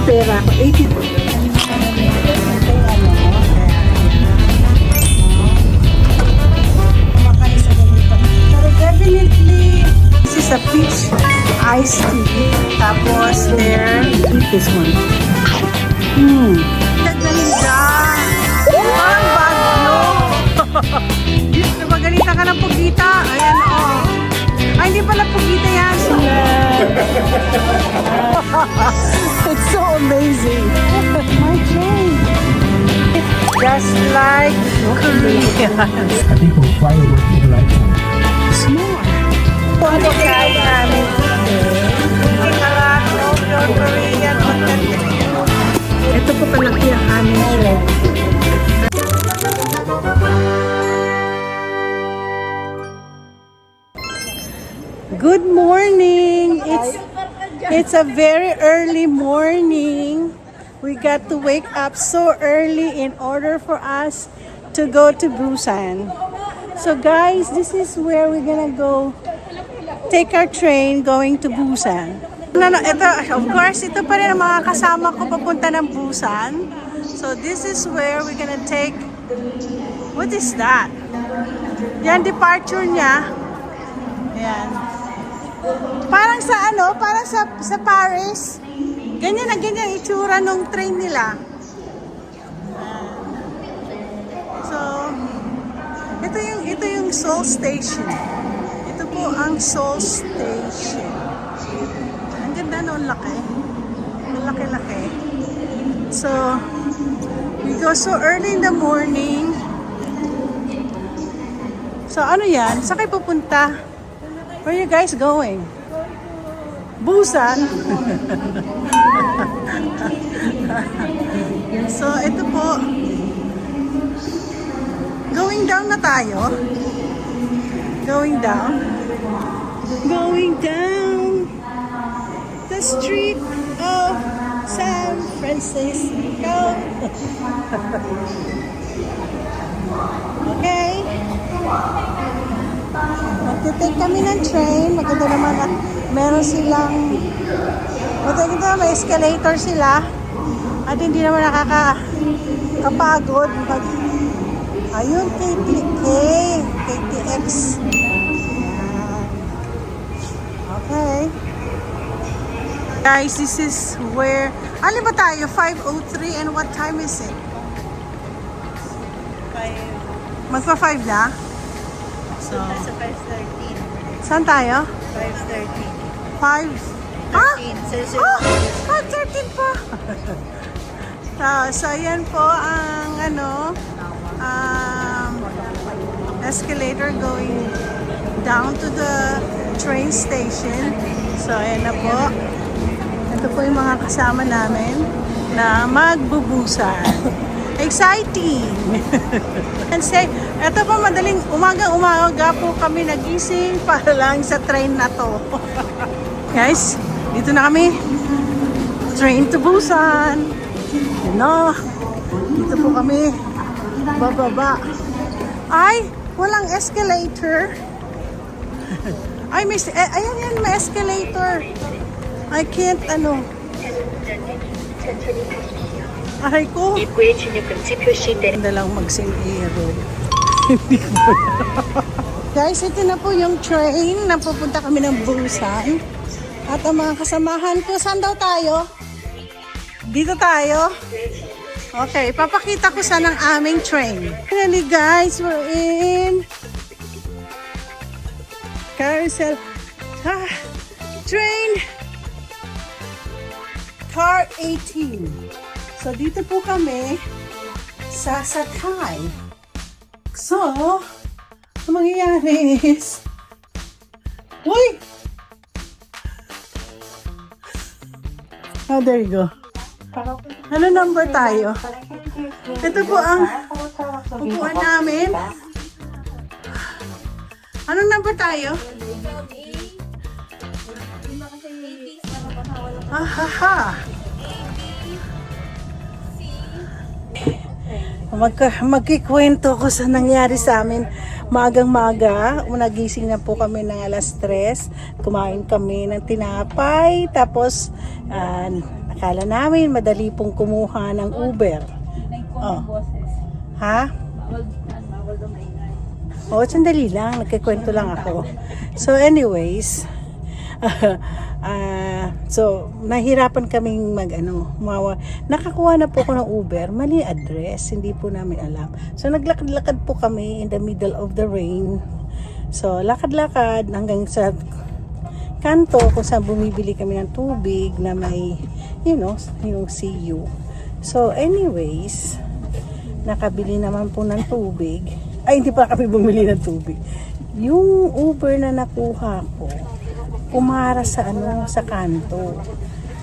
pera ko. 80. Pero definitely, this is a peach iced tea. Tapos there, eat this one. Ganda. Parang bagyo. Napagalitan ka ng pugita. Ayan, oh. Ay, hindi pala pugita yan. It's so amazing. My train. Just like Korean. I think we'll firework in the lifetime. Small. Ano kaya namin? Korean. Ito po palaki ang aming train. Good morning. It's a very early morning. We got to wake up so early in order for us to go to Busan. So guys, this is where we're gonna go take our train going to Busan. Ito, of course, ito pa rin ang mga kasama ko papunta ng Busan. So this is where we're gonna take, what is that? Yan, departure niya. Yan. Parang sa ano, parang sa Paris. Ganyan na ganyan itsura nung train nila. So, ito yung Seoul Station. Ito po ang Seoul Station. Ang ganda no, laki. Ang laki-laki. So, we go so early in the morning. So, ano yan? Saan kayo pupunta? Where are you guys going? Busan. So, ito po. Going down na tayo. Going down. Going down the street of San Francisco. Okay. Magte-take kami ng train. Maganda naman at meron silang may escalator sila at hindi naman nakakapagod pag ayun KTX. Okay guys, this is where ano ba tayo? 5:03 and what time is it? 5. Magpa 5 na? So, Sa 5:13. saan tayo? 5:13. 5? 13. Ah! 5:13 pa! So, ayan po ang escalator going down to the train station. So, ayan na po. Ito po yung mga kasama namin na magbubusan. Exciting! And say, ito po madaling umaga po kami nagising para lang sa train na to. Guys, dito na kami. Train to Busan. You know, dito po kami. Bababa. Ay, walang escalator. Ay, ayan yan, may escalator. I can't, aray ko. 입구에 진입금지 표시된 Ganda lang mag-sing-ero. Guys, ito na po yung train na pupunta kami ng Busan. At ang mga kasamahan ko, saan daw tayo? Dito tayo? Okay, papakita ko saan ang aming train. Finally guys, we're in Carousel Train Car 18. So, dito po kami sa Sakay. So, ang mangyayari is uy! Oh, there you go. Ano number tayo? Ito po ang upuan namin. Anong number tayo? Ahaha. Magkikwento ko sa nangyari sa amin. Magang-maga, nagising na po kami ng 3:00. Kumain kami ng tinapay. Tapos, Akala namin madali pong kumuha ng Uber. Oh. Ha? Oo, sandali lang. Nagkikwento lang ako. So anyways, so nahirapan kaming nakakuha na po ako ng Uber, mali address, hindi po namin alam. So naglakad-lakad po kami in the middle of the rain. So lakad-lakad hanggang sa kanto kung saan bumibili kami ng tubig na may, yung CU. So anyways, nakabili naman po ng tubig. Ay, hindi pa kami bumili ng tubig. Yung Uber na nakuha ko, umara sa kanto.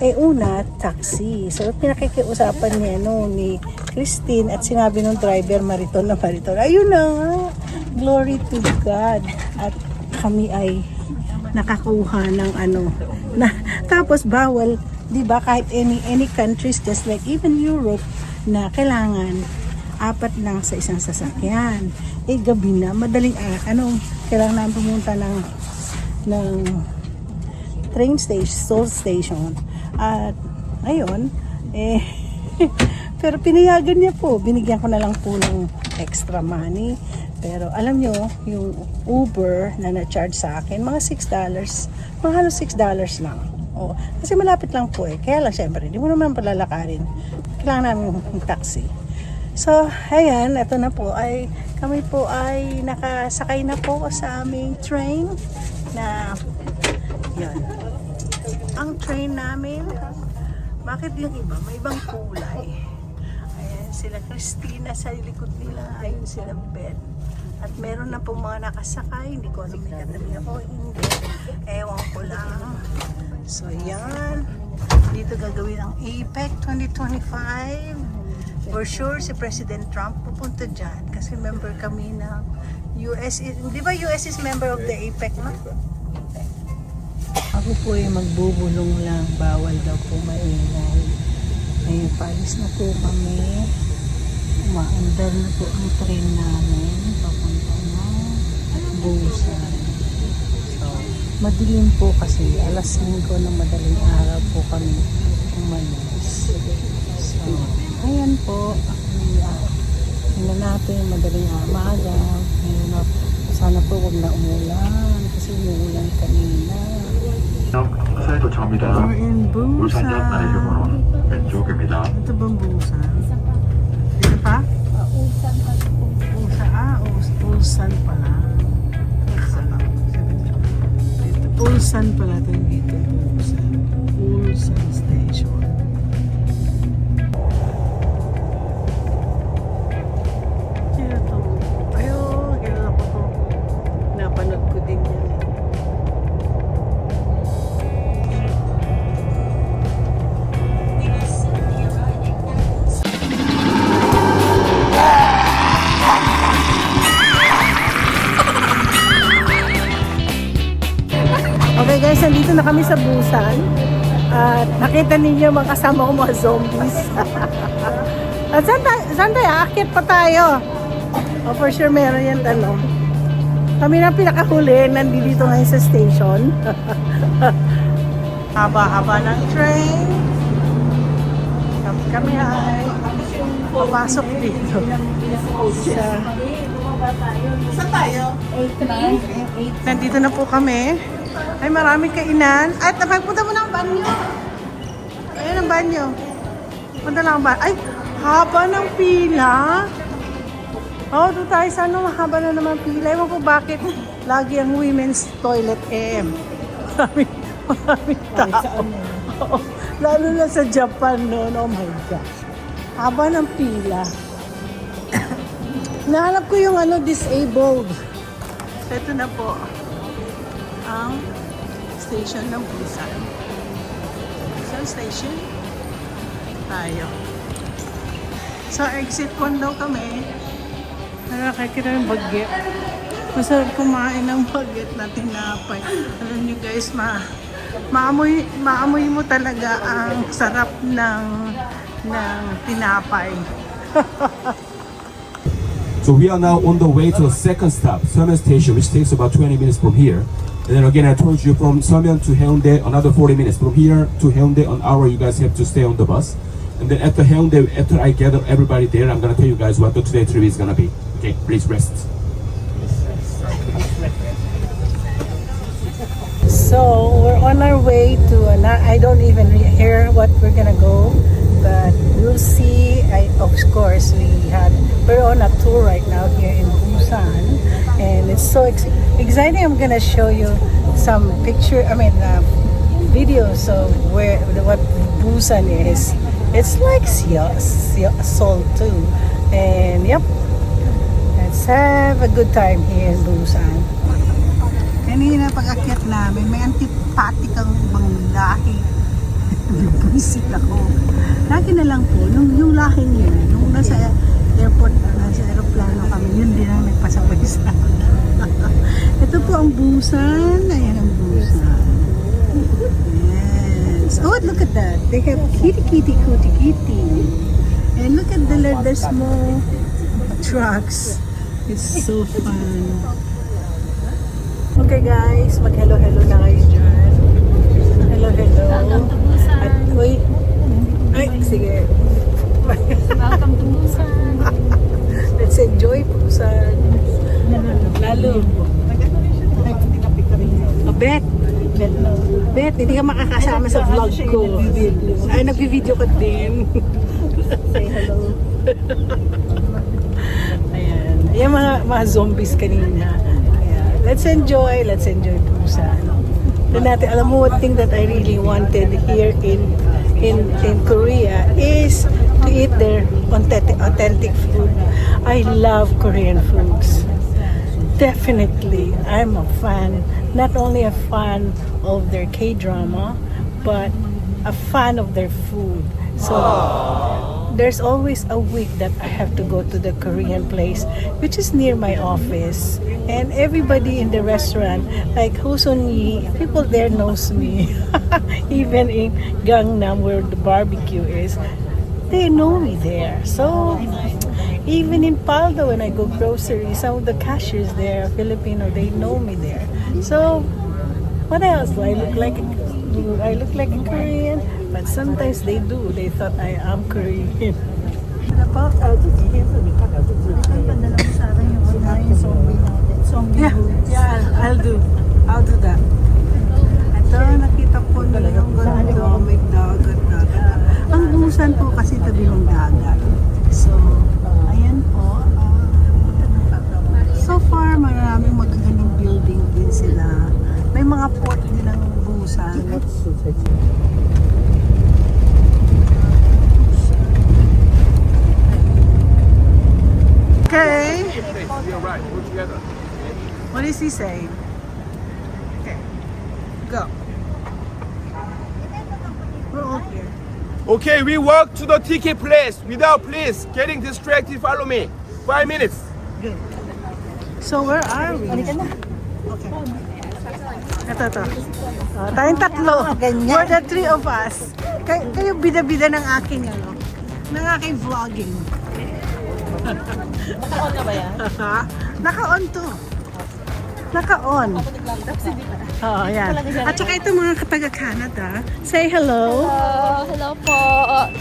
Una, taxi. So, pinakikiusapan ni Christine at sinabi ng driver, Mariton. Ayun na nga. Glory to God. At kami ay nakakuha ng tapos bawal, di ba, kahit any countries, just like even Europe, na kailangan 4 lang sa isang sasakyan. Gabi na, madaling kailangan namin pumunta ng train station. At ayun, pero pinayagan niya po. Binigyan ko na lang po ng extra money. Pero alam nyo, yung Uber na na-charge sa akin, mga $6. Mga halos $6 lang. Kasi malapit lang po Kaya lang syempre, hindi mo naman palalakarin. Kailangan namin yung taxi. So, ayan, ito na po kami po ay nakasakay na po sa aming train na yun. Ang train namin, bakit yung iba? May ibang kulay. Ayan, sila Christina sa likod nila, ayun sila Ben. At meron na po mga nakasakay, hindi ko alam may katabi ako, hindi. Ewan ko lang. So, yan. Dito gagawin ang APEC 2025. For sure, si President Trump pupunta dyan kasi member kami ng US. Di ba US is member of the APEC, no? Ako po ay magbubulong lang. Bawal daw po maingay. Ayun, paalis na po kami. Umaandar na po ang train namin. Papunta na Busan. So, madilim po kasi. Alas 5 ng madaling araw po kami umalis. So, ayan po. Tingnan natin, madaling maaga. Sana po huwag na umulan kasi umuulan kanina. 서해 도착합니다. We're in Busan. 울산역 나래교번호 왼쪽입니다. Ito bang Busan? Dito pa? Ulsan pala. Ulsan pala ito dito. Ulsan Station. Sino to? Ayun, kilala ko to. Napanood ko din yan. Okay guys, nandito na kami sa Busan. At nakita ninyo mga kasama ko mga zombies. At saan tayo? Akit pa tayo. For sure meron yan Kami na pinakahuli, nandito ngayon sa station. Haba-haba ng train. Kami ay papasok dito. Saan tayo? 8. Nandito na po kami. Ay, maraming kainan. At napagpunta mo ng banyo. Ayan ang banyo. Punta lang ang banyo. Ay, haba ng pila. Doon tayo sa mahaba na naman pila. Ewan ko bakit lagi ang women's toilet maraming tao. Lalo na sa Japan noon. Oh my gosh. Haba ng pila. Nahanap ko yung disabled. Ito na po ang station ng Busan. Busan Station. Tayo. Sa exit 1 daw kami. Nakakakita ng bagyet. Masarap kumain ng bagyet na tinapay. Alam nyo guys, maamoy mo talaga ang sarap ng tinapay. So we are now on the way to the second stop, Seomen Station, which takes about 20 minutes from here. And then again, I told you from Seomeon to Haeundae, another 40 minutes. From here to Haeundae, an hour, you guys have to stay on the bus. And then after Haeundae, after I gather everybody there, I'm gonna tell you guys what the today trip is gonna be. Okay, please rest. So we're on our way to I don't even hear what we're gonna go, but we'll see. Of course, we're on a tour right now here in Busan, and it's so exciting. I'm gonna show you some videos of what Busan is. It's like Seoul too, and yep, let's have a good time here in Busan. Kanina pag-akyat namin, may antipati kang ibang lahi. Bisit ako. Lagi na lang po, yung lahing yun, nung nasa airport, nasa aeroplano kami, yun din ang nagpasabay sa akin. Ito po ang Busan. Ayan ang Busan. Yes. Oh, look at that. They have kitty. And look at the small trucks. It's so fun. Okay guys, mag-hello na kayo dyan. Hello. At, uy. Ay, sige. Welcome to Busan. Let's enjoy Busan. Lalo. Bet, hindi ka makakasama sa vlog ko. Ay, nagbi-video ka din. Say hello. Ayan mga zombies kanina. Let's enjoy Busan. Then natin, alam mo, one thing that I really wanted here in Korea is to eat their authentic food. I love Korean foods. Definitely, I'm a fan. Not only a fan of their K-drama, but a fan of their food. So there's always a week that I have to go to the Korean place, which is near my office. And everybody in the restaurant, like Hoson-yi, people there knows me. Even in Gangnam, where the barbecue is, they know me there. So even in Paldo, when I go grocery, some of the cashiers there, Filipino, they know me there. So what else? Do I look like a Korean? But sometimes they do. They thought I am Korean. Ano po? Yeah, I'll do that. Ito, nakita po nila yung ganito, may dagat. Ang Busan po kasi tabi ng dagat. So, ayan po. So far, maraming magagandang building din sila. May mga port din ng Busan. Okay. What is he saying? Okay. Go. We're all here. Okay, we walk to the ticket place without please getting distracted. Follow me. 5 minutes. Good. So where are we? Okay. Ito. Tayong tatlo. For the three of us. Kayo bida-bida ng aking vlogging. Naka-on na ba yan? Naka-on to. Naka-on. Oo, yan. At saka ito mga taga-Canada. Say hello. Hello po.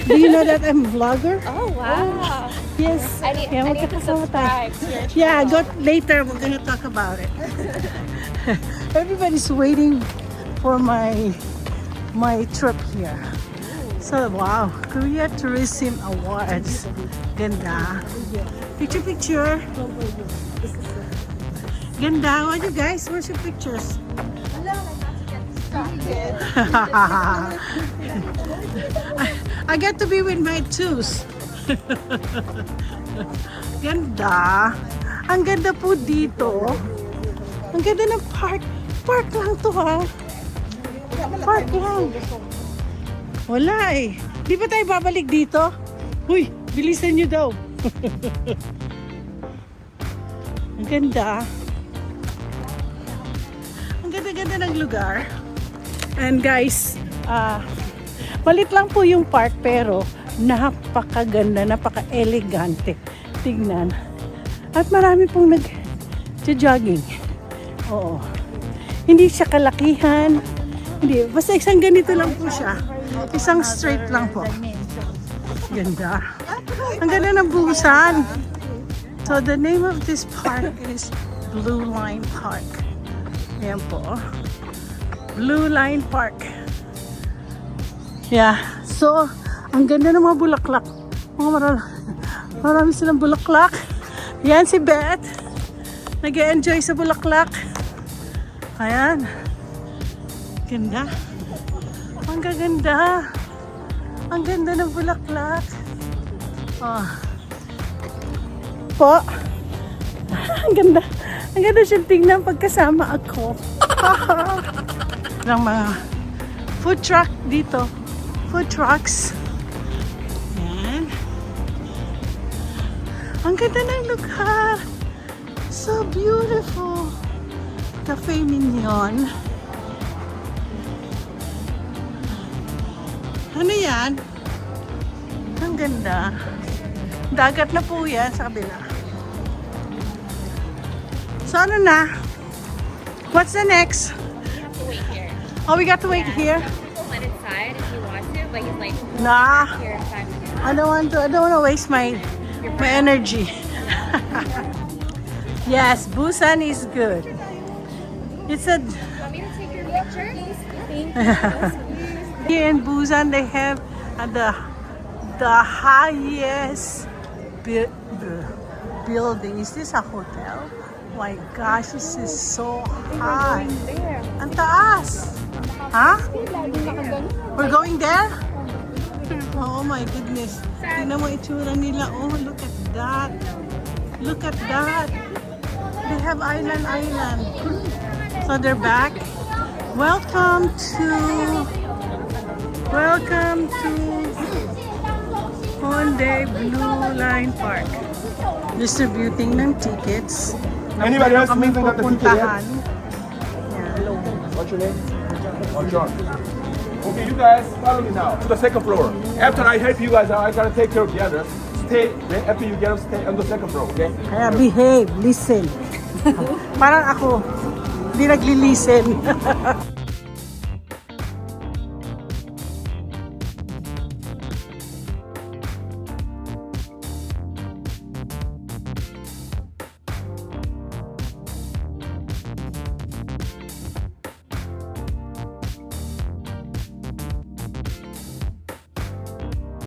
Do you know that I'm a vlogger? Oh, wow. Yes. I need to magkakasama tayo. subscribe to your Yeah, later we're gonna talk about it. Everybody's waiting for my trip here. So, wow, Korea Tourism Awards. Ganda. Picture. Ganda. What you guys? Where's your pictures? I get to be with my twos. Ganda. Ang ganda po dito. Ang ganda ng park. Park lang to ha. Park lang. Wala eh. Di ba tayo babalik dito? Uy, bilisan nyo daw. Ang ganda. Ang ganda-ganda ng lugar. And guys, malit lang po yung park pero napakaganda, napaka-elegante. Tignan. At marami pong nag-jogging. Oo. Hindi siya kalakihan. Hindi. Basta isang ganito lang po siya. Isang straight lang po. Ganda. Ang ganda ng Busan. So the name of this park is Blue Line Park. Ayan po. Blue Line Park. Yeah. So, ang ganda ng mga bulaklak. Marami silang bulaklak. Yan si Beth. Nag-e-enjoy sa bulaklak. Ayan. Ganda. Ang gaganda. Ang ganda ng bulaklak. Oh. Po. Ang ganda. Ang ganda siya tingnan pagkasama ako. Ng mga food truck dito. Food trucks. Yan. Ang ganda ng lugar. So beautiful. Cafe Mignon. Ano yan? Ang ganda. Dagat na po yan sa kabila. So ano na? What's the next? We have to wait here. Oh, we got to wait here? People went inside if he wants to, but he's like, Nah. here in 5 minutes. I don't want to waste my energy. Yes, Busan is good. It's a Want me to take your picture? Thank you. here in Busan they have the highest building. Is this a hotel? My gosh, this is so high. Ang taas. Huh? We're going there? Oh my goodness. Tingnan mo itsura nila. Oh, look at that. Look at that. They have island. So they're back. Welcome to Hyundai Blue Line Park. Distributing ng tickets. Anybody else Kami missing that the ticket pupuntahan. What's your name? Oh, John. Okay, you guys follow me now to the second floor. After I help you guys out, I gotta take care of the others. Stay, after you get up, stay on the second floor, okay? Kaya behave, listen. Parang ako, hindi nagli-listen.